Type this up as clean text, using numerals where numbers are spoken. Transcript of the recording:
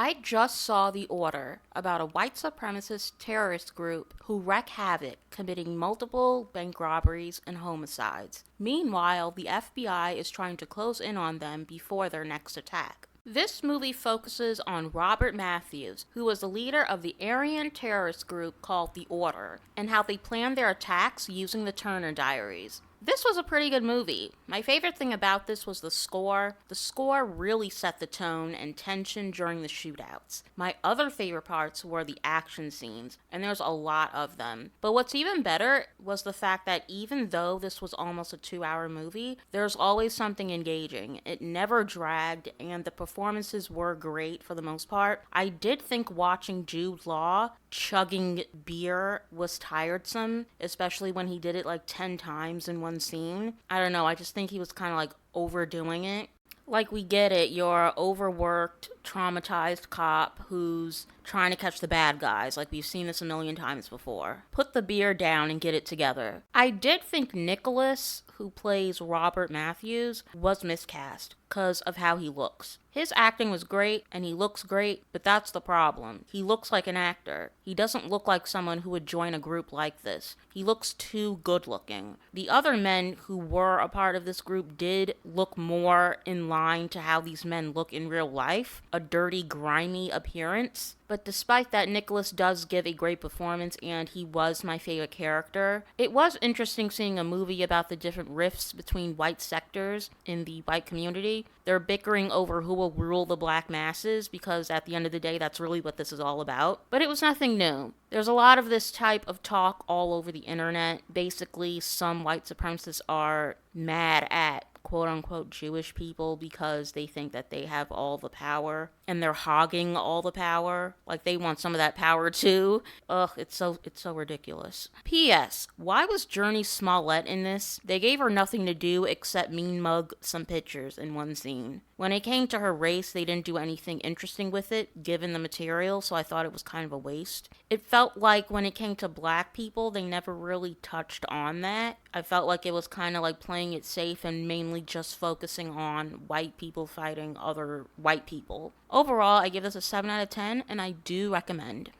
I just saw The Order, about a white supremacist terrorist group who wreak havoc, committing multiple bank robberies and homicides. Meanwhile, the FBI is trying to close in on them before their next attack. This movie focuses on Robert Matthews, who was the leader of the Aryan terrorist group called The Order, and how they planned their attacks using the Turner Diaries. This was a pretty good movie. My favorite thing about this was the score. The score really set the tone and tension during the shootouts. My other favorite parts were the action scenes, and there's a lot of them. But what's even better was the fact that even though this was almost a 2 hour movie, there's always something engaging. It never dragged, and the performances were great for the most part. I did think watching Jude Law chugging beer was tiresome, especially when he did it like 10 times in one scene. I don't know, I just think he was kind of like overdoing it. Like, we get it, you're an overworked, traumatized cop who's trying to catch the bad guys. Like, we've seen this a million times before. Put the beer down and get it together. I did think Nicholas, who plays Robert Matthews, was miscast because of how he looks. His acting was great, and he looks great, but that's the problem. He looks like an actor. He doesn't look like someone who would join a group like this. He looks too good looking. The other men who were a part of this group did look more in line to how these men look in real life. A dirty, grimy appearance. But despite that, Nicholas does give a great performance, and he was my favorite character. It was interesting seeing a movie about the different rifts between white sectors in the white community. They're bickering over who will rule the black masses, because at the end of the day, that's really what this is all about. But it was nothing new. There's a lot of this type of talk all over the internet. Basically, some white supremacists are mad at quote unquote Jewish people because they think that they have all the power and they're hogging all the power. Like, they want some of that power too. Ugh, it's so ridiculous. P.S. Why was Journey Smollett in this? They gave her nothing to do except mean mug some pictures in one scene. When it came to her race, they didn't do anything interesting with it, given the material, so I thought it was kind of a waste. It felt like when it came to black people, they never really touched on that. I felt like it was kind of like playing it safe and mainly just focusing on white people fighting other white people. Overall, I give this a 7 out of 10, and I do recommend.